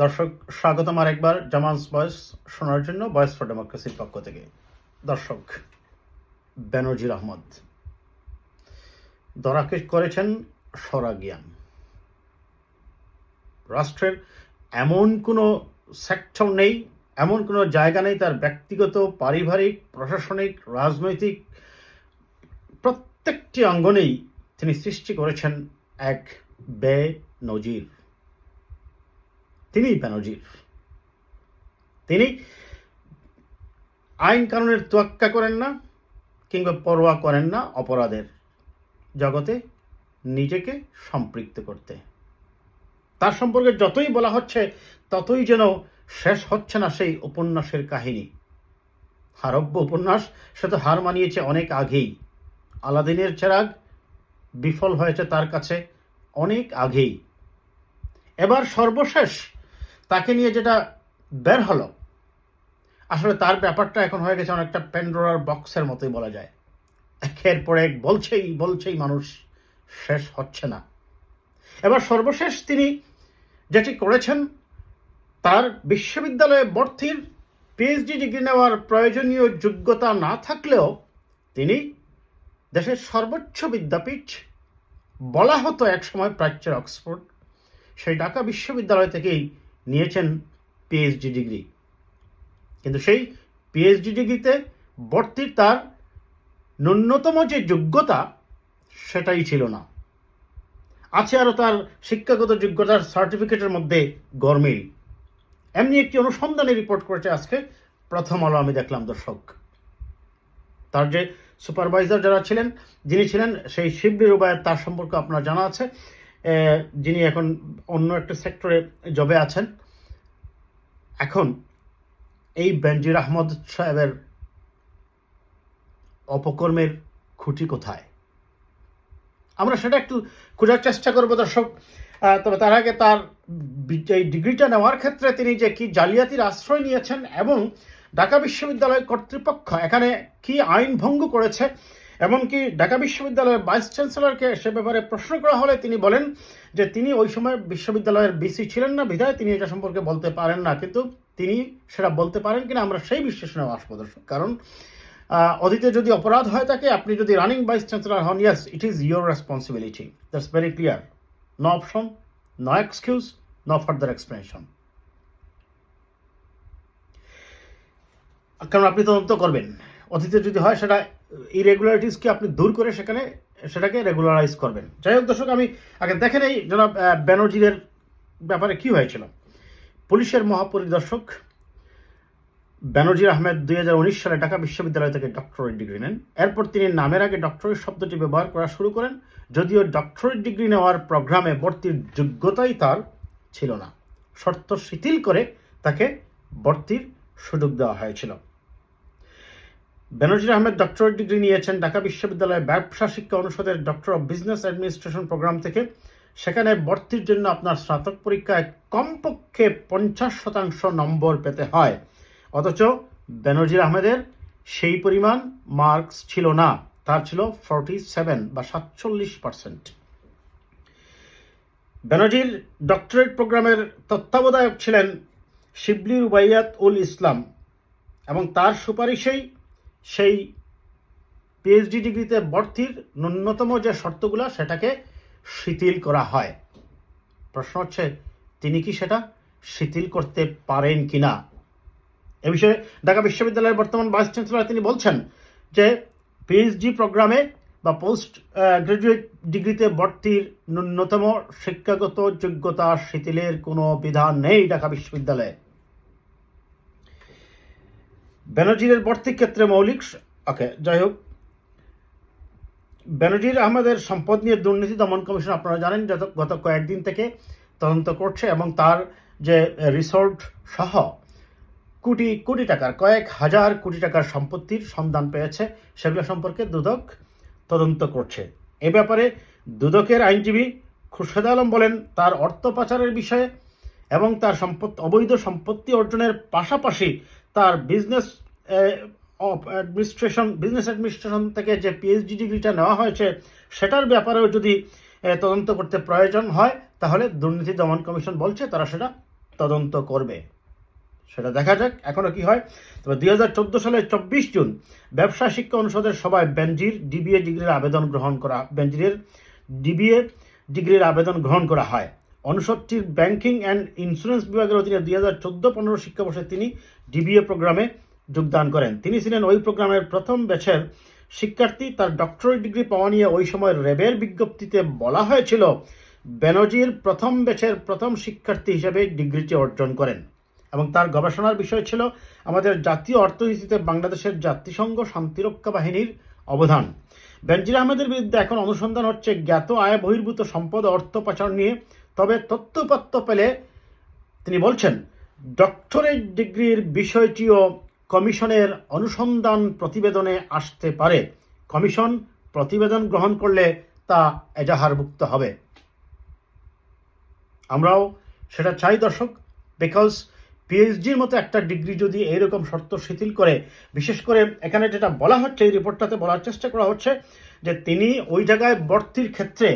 দর্শক স্বাগতম আরেকবার জামানস ভয়েস শোনার জন্য ভয়েস ফর ডেমোক্রেসির পক্ষ থেকে। দর্শক, বেনজির আহমদ ধরাকে করেছেন স্বরাজ্ঞান। রাষ্ট্রের এমন কোনো সেক্টর নেই, এমন কোনো জায়গা নেই তার ব্যক্তিগত, পারিবারিক, প্রশাসনিক, রাজনৈতিক প্রত্যেকটি অঙ্গনেই তিনি সৃষ্টি করেছেন এক বেনজির। তিনি বেনজির। তিনি আইন কানুনের তোয়াক্কা করেন না কিংবা পরোয়া করেন না অপরাধের জগতে নিজেকে সম্পৃক্ত করতে। তার সম্পর্কে যতই বলা হচ্ছে ততই যেন শেষ হচ্ছে না সেই উপন্যাসের কাহিনী। হারব্য উপন্যাস সে তো হার মানিয়েছে অনেক আগেই। আলাদিনের চেরাগ বিফল হয়েছে তার কাছে অনেক আগেই। এবার সর্বশেষ তাকে নিয়ে যেটা বের হলো, আসলে তার ব্যাপারটা এখন হয়ে গেছে অনেকটা প্যান্ডোরার বক্সের মতোই বলা যায়। একের পর এক বলছেই মানুষ, শেষ হচ্ছে না। এবার সর্বশেষ তিনি যেটি করেছেন, তার বিশ্ববিদ্যালয়ে ভর্তির পিএইচডি ডিগ্রি নেওয়ার প্রয়োজনীয় যোগ্যতা না থাকলেও তিনি দেশের সর্বোচ্চ বিদ্যাপীঠ, বলা হতো একসময় প্রাচ্যের অক্সফোর্ড, সেই ঢাকা বিশ্ববিদ্যালয় থেকেই নিয়েছেন পিএইচডি ডিগ্রি। কিন্তু সেই পিএইচডি ডিগ্রিতে ভর্তির তার ন্যূনতম যে যোগ্যতা সেটাই ছিল না। আছে আরও তার শিক্ষাগত যোগ্যতার সার্টিফিকেটের মধ্যে গরমিল। এমনি একটি অনুসন্ধানী রিপোর্ট করেছে আজকে প্রথম আলো, আমি দেখলাম। দর্শক, তার যে সুপারভাইজার যারা ছিলেন, যিনি ছিলেন সেই শিবলি রুবায়েত, তার সম্পর্কে আপনার জানা আছে, যিনি এখন অন্য একটা সেক্টরে জবে আছেন। এখন এই বেনজির আহমদ সাহেবের অপকর্মের খুঁটি কোথায়, আমরা সেটা একটু খোঁজার চেষ্টা করবো দর্শক। তবে তার আগে তার এই ডিগ্রিটা নেওয়ার ক্ষেত্রে তিনি যে কি জালিয়াতির আশ্রয় নিয়েছেন এবং ঢাকা বিশ্ববিদ্যালয় কর্তৃপক্ষ এখানে কি আইন ভঙ্গ করেছে, এমনকি ঢাকা বিশ্ববিদ্যালয়ের ভাইস চ্যান্সেলরকে সে ব্যাপারে প্রশ্ন করা হলে তিনি বলেন যে তিনি ওই সময় বিশ্ববিদ্যালয়ের বিসি ছিলেন না, বিধায় তিনি এটা সম্পর্কে বলতে পারেন না। কিন্তু তিনি সেটা বলতে পারেন কিনা আমরা সেই বিশ্লেষণেও আসবো দর্শক। কারণ অতীতে যদি অপরাধ হয় থাকে, আপনি যদি রানিং ভাইস চ্যান্সেলর হন, yes, it is your responsibility. That's very clear. No option, no excuse, no further explanation. কারণ আপনি তদন্ত করবেন। অতীতে যদি হয় সেটা ইরেগুলারিটিসকে আপনি দূর করে সেটাকে রেগুলারাইজ করবেন। যাই হোক দর্শক, আমি আগে দেখে নেই জনাব বেনজিরের ব্যাপারে কি হয়েছিল। পুলিশের মহাপরিদর্শক বেনজির আহমেদ 2019 সালে ঢাকা বিশ্ববিদ্যালয় থেকে ডক্টরেট ডিগ্রি নেন। এরপর তিনি নামের আগে ডক্টরেট শব্দটি ব্যবহার করা শুরু করেন, যদিও ডক্টরেট ডিগ্রি নেওয়ার প্রোগ্রামে ভর্তির যোগ্যতাই তার ছিল না। শর্ত শিথিল করে তাকে ভর্তির সুযোগ দেওয়া হয়েছিল। বেনজির আহমেদ ডক্টরেট ডিগ্রি নিয়েছেন ঢাকা বিশ্ববিদ্যালয়ের ব্যবসা শিক্ষা অনুষদের doctor of business administration program থেকে। সেখানে ভর্তির জন্য আপনার স্নাতক পরীক্ষায় কমপক্ষে 50% নম্বর পেতে হয়, অথচ বেনজির আহমেদের সেই পরিমাণ মার্কস ছিল না, তার ছিল 47 বা 47%। বেনজির ডক্টরেট প্রোগ্রামের তত্ত্বাবধায়ক ছিলেন শিবলি রুবাইয়াত উল ইসলাম এবং তার সুপারিশেই সেই পিএইচডি ডিগ্রিতে ভর্তির ন্যূনতম যে শর্তগুলো সেটাকে শিথিল করা হয়। প্রশ্ন হচ্ছে, তিনি কি সেটা শিথিল করতে পারেন কিনা? এ বিষয়ে ঢাকা বিশ্ববিদ্যালয়ের বর্তমান ভাইস চ্যান্সেলর তিনি বলছেন যে পিএইচডি প্রোগ্রামে বা পোস্ট গ্রাজুয়েট ডিগ্রিতে ভর্তির ন্যূনতম শিক্ষাগত যোগ্যতা শিথিলের কোনো বিধান নেই ঢাকা বিশ্ববিদ্যালয়ে। বেনজিরের ভর্তির ক্ষেত্রে মৌলিক যাই হোক, বেনজির আহমেদের সম্পদ নিয়ে দুর্নীতি দমন কমিশন, আপনারা জানেন, গত কয়েকদিন থেকে তদন্ত করছে এবং তার যে রিসোর্ট সহ কোটি কোটি টাকার, কয়েক হাজার কোটি টাকার সম্পত্তির সন্ধান পেয়েছে। সেগুলো সম্পর্কে দুদক তদন্ত করছে। এ ব্যাপারে দুদকের আইনজীবী খুরশেদ আলম বলেন, তার অর্থ পাচারের বিষয়ে এবং তার অবৈধ সম্পত্তি অর্জনের পাশাপাশি তার বিজনেস অ্যাডমিনিস্ট্রেশন থেকে যে পিএইচডি ডিগ্রিটা নেওয়া হয়েছে সেটার ব্যাপারেও যদি তদন্ত করতে প্রয়োজন হয়, তাহলে দুর্নীতি দমন কমিশন বলছে তারা সেটা তদন্ত করবে। সেটা দেখা যাক এখনো কি হয়। তবে 2014 সালের 24 জুন ব্যবসা শিক্ষা অনুষদের সভায় বেনজির ডিবিএ ডিগ্রির আবেদন গ্রহণ করা হয়। অনুষদটির ব্যাংকিং অ্যান্ড ইন্স্যুরেন্স বিভাগের অধীনে 2014-15 শিক্ষাবর্ষে তিনি ডিবিএ প্রোগ্রামে যোগদান করেন। তিনি ছিলেন ওই প্রোগ্রামের প্রথম ব্যাচের শিক্ষার্থী। তার ডক্টরেট ডিগ্রি পাওয়া নিয়ে ওই সময় র্যাবের বিজ্ঞপ্তিতে বলা হয়েছিল বেনজির প্রথম ব্যাচের প্রথম শিক্ষার্থী হিসেবে ডিগ্রিটি অর্জন করেন এবং তার গবেষণার বিষয় ছিল আমাদের জাতীয় অর্থনীতিতে বাংলাদেশের জাতিসংঘ শান্তিরক্ষা বাহিনীর অবদান। বেনজির আহমেদের বিরুদ্ধে এখন অনুসন্ধান হচ্ছে জ্ঞাত আয় বহির্ভূত সম্পদ অর্থ পাচার নিয়ে। তবে তথ্যপত্র পেলে তিনি বলছেন ডক্টরেট ডিগ্রির বিষয়টিও কমিশনের অনুসন্ধান প্রতিবেদনে আসতে পারে। কমিশন প্রতিবেদন গ্রহণ করলে তা এজাহারভুক্ত হবে। আমরাও সেটা চাই দর্শক, বিকজ পিএইচডির মতো একটা ডিগ্রি যদি এইরকম শর্ত শিথিল করে, বিশেষ করে এখানে যেটা বলা হচ্ছে, এই রিপোর্টটাতে বলার চেষ্টা করা হচ্ছে যে তিনি ওই জায়গায় ভর্তির ক্ষেত্রে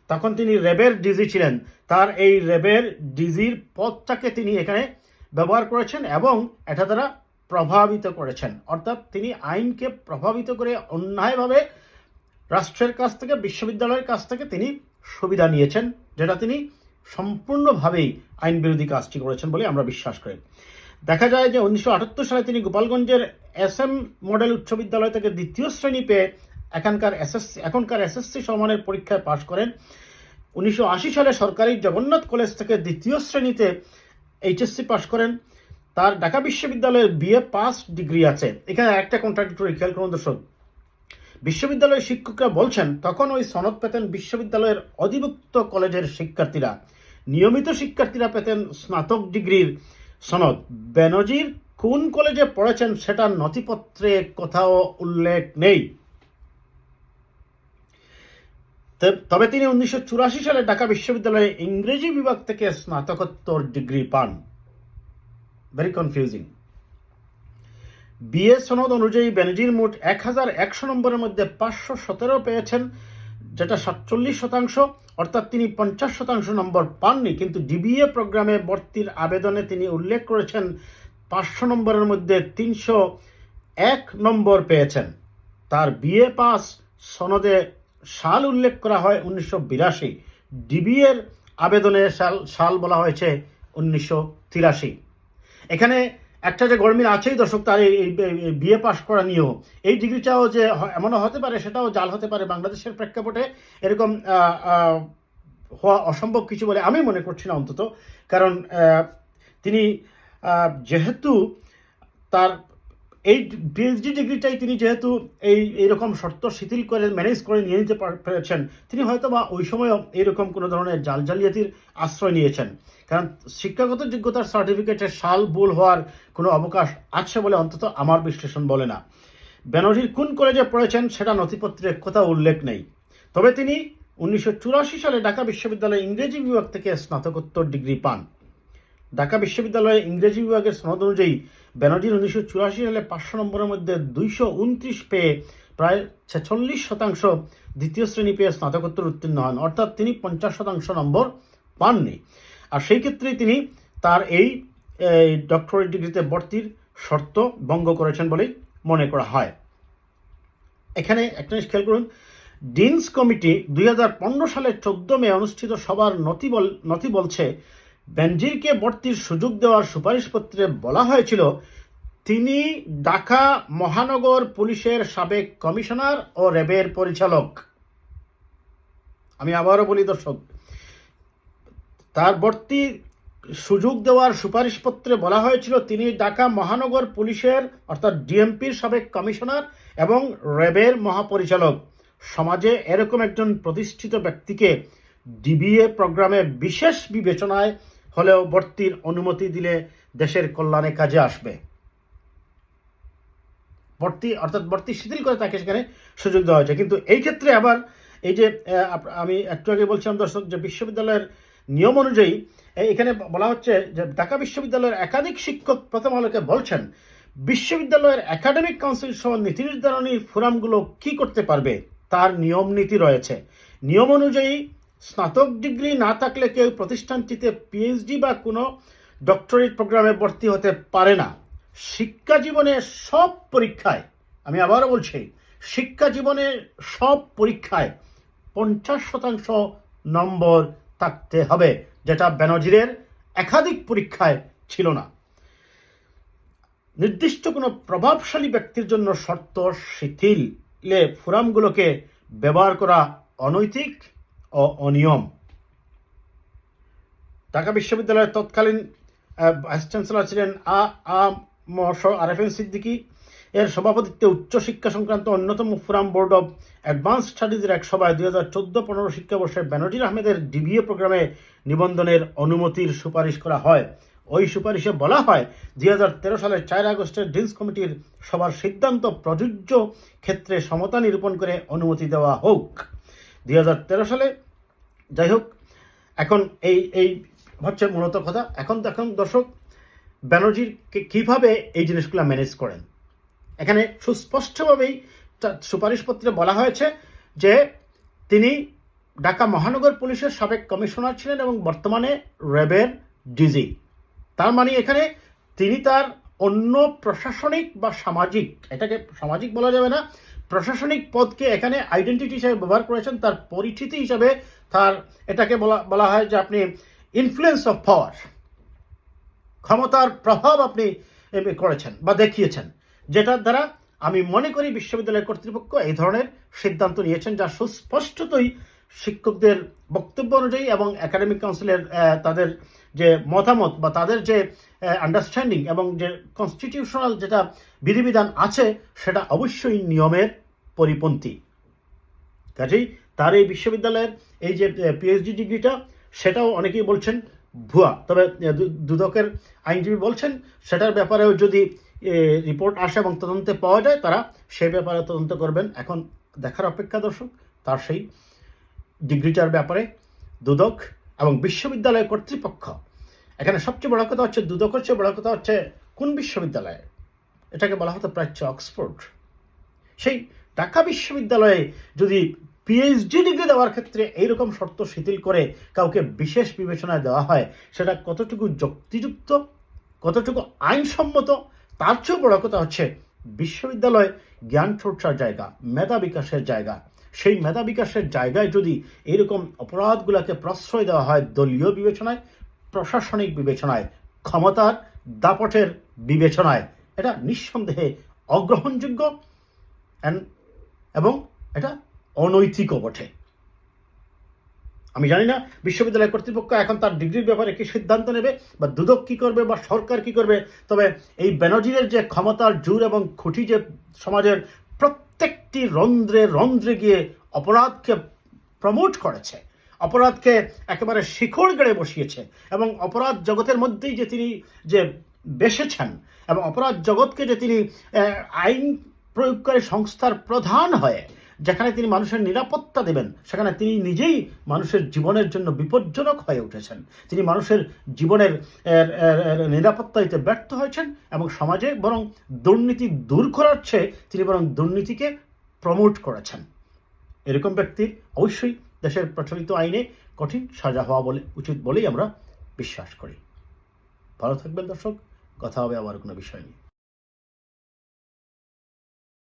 তখন তিনি র্যাবের ডিজি ছিলেন, তার এই র্যাবের ডিজির পদটাকে তিনি এখানে ব্যবহার করেছেন এবং এটা দ্বারা প্রভাবিত করেছেন। অর্থাৎ তিনি আইনকে প্রভাবিত করে অন্যায়ভাবে রাষ্ট্রের কাছ থেকে, বিশ্ববিদ্যালয়ের কাছ থেকে তিনি সুবিধা নিয়েছেন, যেটা তিনি সম্পূর্ণভাবেই আইন বিরোধী কাজটি করেছেন বলে আমরা বিশ্বাস করি। দেখা যায় যে 1978 সালে তিনি গোপালগঞ্জের SM মডেল উচ্চ বিদ্যালয় থেকে দ্বিতীয় শ্রেণী পেয়ে এখনকার এসএসসি সম্মানের পরীক্ষায় পাশ করেন। 1980 সালে সরকারি জগন্নাথ কলেজ থেকে দ্বিতীয় শ্রেণীতে HSC পাশ করেন। তার ঢাকা বিশ্ববিদ্যালয়ের BA পাস ডিগ্রি আছে। এখানে একটা কন্ট্রাডিক্টরি খেয়াল করুন দর্শক। বিশ্ববিদ্যালয়ের শিক্ষকরা বলছেন তখন ওই সনদ পেতেন বিশ্ববিদ্যালয়ের অধিভুক্ত কলেজের শিক্ষার্থীরা, নিয়মিত শিক্ষার্থীরা পেতেন স্নাতক ডিগ্রির সনদ। বেনজির কোন কলেজে পড়েছেন সেটা নথিপত্রে কোথাও উল্লেখ নেই। তবে তিনি 1984 সালে ঢাকা বিশ্ববিদ্যালয়ে ইংরেজি বিভাগ থেকে স্নাতকোত্তর ডিগ্রি পান। Very confusing. বিএ সনদ অনুযায়ী বেনজির মোট 1100 নম্বরের মধ্যে 517 পেয়েছেন, যেটা 47%, অর্থাৎ তিনি 50% নম্বর পাননি। কিন্তু ডিবিএ প্রোগ্রামে ভর্তির আবেদনে তিনি উল্লেখ করেছেন 500 নম্বরের মধ্যে 301 নম্বর পেয়েছেন। তার বিএ পাস সনদে সাল উল্লেখ করা হয় 1982, ডিবিএর আবেদনে সাল বলা হয়েছে 1983। এখানে একটা যে গরমিল আছেই দর্শক, তার এই বিএ পাস করা নিয়েও এই ডিগ্রিটাও যে এমনও হতে পারে, সেটাও জাল হতে পারে। বাংলাদেশের প্রেক্ষাপটে এরকম হওয়া অসম্ভব কিছু বলে আমি মনে করছি না অন্তত, কারণ তিনি যেহেতু তার এই পিএইচডি ডিগ্রিটাই তিনি যেহেতু এইরকম শর্ত শিথিল করে ম্যানেজ করে নিয়ে নিতে পেরেছেন, তিনি হয়তো বা ওই সময়ও এইরকম কোনো ধরনের জালিয়াতির আশ্রয় নিয়েছেন। কারণ শিক্ষাগত যোগ্যতার সার্টিফিকেটের সাল ভুল হওয়ার কোনো অবকাশ আছে বলে অন্তত আমার বিশ্লেষণ বলে না। বেনজির কোন কলেজে পড়েছেন সেটা নথিপত্রে কোথাও উল্লেখ নেই। তবে তিনি 1984 সালে ঢাকা বিশ্ববিদ্যালয়ে ইংরেজি বিভাগ থেকে স্নাতকোত্তর ডিগ্রি পান। ঢাকা বিশ্ববিদ্যালয়ে ইংরেজি বিভাগের সনদ অনুযায়ী বেনজির 1984 সালে 500 নম্বরের মধ্যে 229 পেয়ে প্রায় 46% দ্বিতীয় শ্রেণী পেয়ে স্নাতকোত্তর উত্তীর্ণ হন, অর্থাৎ তিনি 50% নম্বর পাননি। আর সেই ক্ষেত্রেই তিনি তার এই ডক্টরেট ডিগ্রিতে ভর্তির শর্ত ভঙ্গ করেছেন বলেই মনে করা হয়। এখানে একটা জিনিস খেয়াল করুন, ডিনস কমিটি 2015 সালের 14 মে অনুষ্ঠিত সভার নথি বলছে বেনজিরকে ভর্তির সুযোগ দেওয়ার সুপারিশপত্রে বলা হয়েছিল তিনি ঢাকা মহানগর পুলিশের সাবেক কমিশনার ও র্যাবের পরিচালক। আমি আবারও বলি দর্শক, তার ভর্তির সুযোগ দেওয়ার সুপারিশপত্রে বলা হয়েছিল তিনি ঢাকা মহানগর পুলিশের অর্থাৎ ডিএমপির সাবেক কমিশনার এবং র্যাবের মহাপরিচালক। সমাজে এরকম একজন প্রতিষ্ঠিত ব্যক্তিকে ডিবিএ প্রোগ্রামে বিশেষ বিবেচনায় হলেও ভর্তির অনুমতি দিলে দেশের কল্যাণে কাজে আসবে। ভর্তি শিথিল করে তাকে সেখানে সুযোগ দেওয়া হয়েছে। কিন্তু এই ক্ষেত্রে আবার এই যে আমি একটু আগে বলছিলাম দর্শক, যে বিশ্ববিদ্যালয়ের নিয়ম অনুযায়ী এখানে বলা হচ্ছে যে ঢাকা বিশ্ববিদ্যালয়ের একাধিক শিক্ষক প্রথম আলোকে বলছেন বিশ্ববিদ্যালয়ের একাডেমিক কাউন্সিল সহ নীতি নির্ধারণী ফোরামগুলো কি করতে পারবে তার নিয়ম নীতি রয়েছে। নিয়ম অনুযায়ী স্নাতক ডিগ্রি না থাকলে কেউ প্রতিষ্ঠানটিতে পিএইচডি বা কোনো ডক্টরেট প্রোগ্রামে ভর্তি হতে পারে না। শিক্ষা জীবনের সব পরীক্ষায়, আমি আবারও বলছি, শিক্ষা জীবনের সব পরীক্ষায় 50% নম্বর থাকতে হবে, যেটা বেনজিরের একাধিক পরীক্ষায় ছিল না। নির্দিষ্ট কোনো প্রভাবশালী ব্যক্তির জন্য শর্ত শিথিলে ফোরামগুলোকে ব্যবহার করা অনৈতিক ও অনিয়ম। ঢাকা বিশ্ববিদ্যালয়ের তৎকালীন ভাইস চ্যান্সেলর ছিলেন আরএফএন সিদ্দিকী। এর সভাপতিত্বে উচ্চশিক্ষা সংক্রান্ত অন্যতম ফোরাম বোর্ড অব অ্যাডভান্স স্টাডিজের এক সভায় 2014-15 শিক্ষাবর্ষে বেনজির আহমেদের ডিবিএ প্রোগ্রামে নিবন্ধনের অনুমতির সুপারিশ করা হয়। ওই সুপারিশে বলা হয় 2013 সালের 4 আগস্টের ডিনস কমিটির সবার সিদ্ধান্ত প্রযোজ্য ক্ষেত্রে সমতা নিরূপণ করে অনুমতি দেওয়া হোক। 2013 সালে, যাই হোক, এখন এই হচ্ছে মূলত কথা। এখন দেখুন দর্শক, বেনজির কিভাবে এই জিনিসগুলো ম্যানেজ করেন। এখানে সুস্পষ্টভাবেই সুপারিশপত্রে বলা হয়েছে যে তিনি ঢাকা মহানগর পুলিশের সাবেক কমিশনার ছিলেন এবং বর্তমানে র্যাবের ডিজি। তার মানে এখানে তিনি তার অন্য প্রশাসনিক বা সামাজিক, এটাকে সামাজিক বলা যাবে না, প্রশাসনিক পদকে এখানে আইডেন্টিটি হিসাবে ব্যবহার করেছেন, তার পরিচিতি হিসাবে, তার এটাকে বলা হয় যে আপনি ইনফ্লুয়েন্স অফ পাওয়ার, ক্ষমতার প্রভাব আপনি করেছেন বা দেখিয়েছেন, যেটার দ্বারা আমি মনে করি বিশ্ববিদ্যালয় কর্তৃপক্ষ এই ধরনের সিদ্ধান্ত নিয়েছেন, যা সুস্পষ্টতই শিক্ষকদের বক্তব্য অনুযায়ী এবং একাডেমিক কাউন্সিলের তাদের যে মতামত বা তাদের যে আন্ডারস্ট্যান্ডিং এবং যে কনস্টিটিউশনাল যেটা বিধিবিধান আছে সেটা অবশ্যই নিয়মের পরিপন্থী। কাজেই তার এই বিশ্ববিদ্যালয়ের এই যে পিএইচডি ডিগ্রিটা, সেটাও অনেকেই বলছেন ভুয়া। তবে দুদকের আইনজীবী বলছেন সেটার ব্যাপারেও যদি রিপোর্ট আসে এবং তদন্তে পাওয়া যায়, তারা সেই ব্যাপারে তদন্ত করবেন। এখন দেখার অপেক্ষা দর্শক, তার সেই ডিগ্রিটার ব্যাপারে দুদক এবং বিশ্ববিদ্যালয় কর্তৃপক্ষ। এখানে সবচেয়ে বড় কথা হচ্ছে, দুদকের চেয়ে বড় কথা হচ্ছে কোন বিশ্ববিদ্যালয়ে, এটাকে বলা হতো প্রাচ্য অক্সফোর্ড, সেই ঢাকা বিশ্ববিদ্যালয়ে যদি পিএইচডি ডিগ্রি দেওয়ার ক্ষেত্রে এইরকম শর্ত শিথিল করে কাউকে বিশেষ বিবেচনায় দেওয়া হয়, সেটা কতটুকু যুক্তিযুক্ত, কতটুকু আইনসম্মত। তার চেয়েও বড় কথা হচ্ছে বিশ্ববিদ্যালয় জ্ঞান চর্চার জায়গা, মেধা বিকাশের জায়গা। সেই মেধা বিকাশের জায়গায় যদি এরকম অপরাধগুলোকে প্রশ্রয় দেওয়া হয় দলীয় বিবেচনায়, প্রশাসনিক বিবেচনায়, ক্ষমতার দাপটের বিবেচনায়, এটা নিঃসন্দেহে অগ্রহণযোগ্য এবং এটা অনৈতিকও বটে। আমি জানি না বিশ্ববিদ্যালয় কর্তৃপক্ষ এখন তার ডিগ্রির ব্যাপারে কি সিদ্ধান্ত নেবে, বা দুদক কি করবে, বা সরকার কি করবে। তবে এই বেনজিরের যে ক্ষমতার জোর এবং খুঁটি, যে সমাজের প্রত্যেকটি রন্ধ্রে রন্ধ্রে গিয়ে অপরাধকে প্রমোট করেছে, অপরাধকে একেবারে শিকড় গেড়ে বসিয়েছে, এবং অপরাধ জগতের মধ্যেই যে তিনি যে বেসেছেন, এবং অপরাধ জগৎকে যে তিনি আইন প্রয়োগকারী সংস্থার প্রধান হয়ে যেখানে তিনি মানুষের নিরাপত্তা দেবেন, সেখানে তিনি নিজেই মানুষের জীবনের জন্য বিপজ্জনক হয়ে উঠেছেন। তিনি মানুষের জীবনের নিরাপত্তা দিতে ব্যর্থ হয়েছেন এবং সমাজে বরং দুর্নীতি দূর করার চেয়ে তিনি বরং দুর্নীতিকে প্রমোট করেছেন। এরকম ব্যক্তির অবশ্যই দেশের প্রচলিত আইনে কঠিন সাজা হওয়া উচিত বলেই আমরা বিশ্বাস করি। ভালো থাকবেন দর্শক, কথা হবে আবার কোনো বিষয় নিয়ে।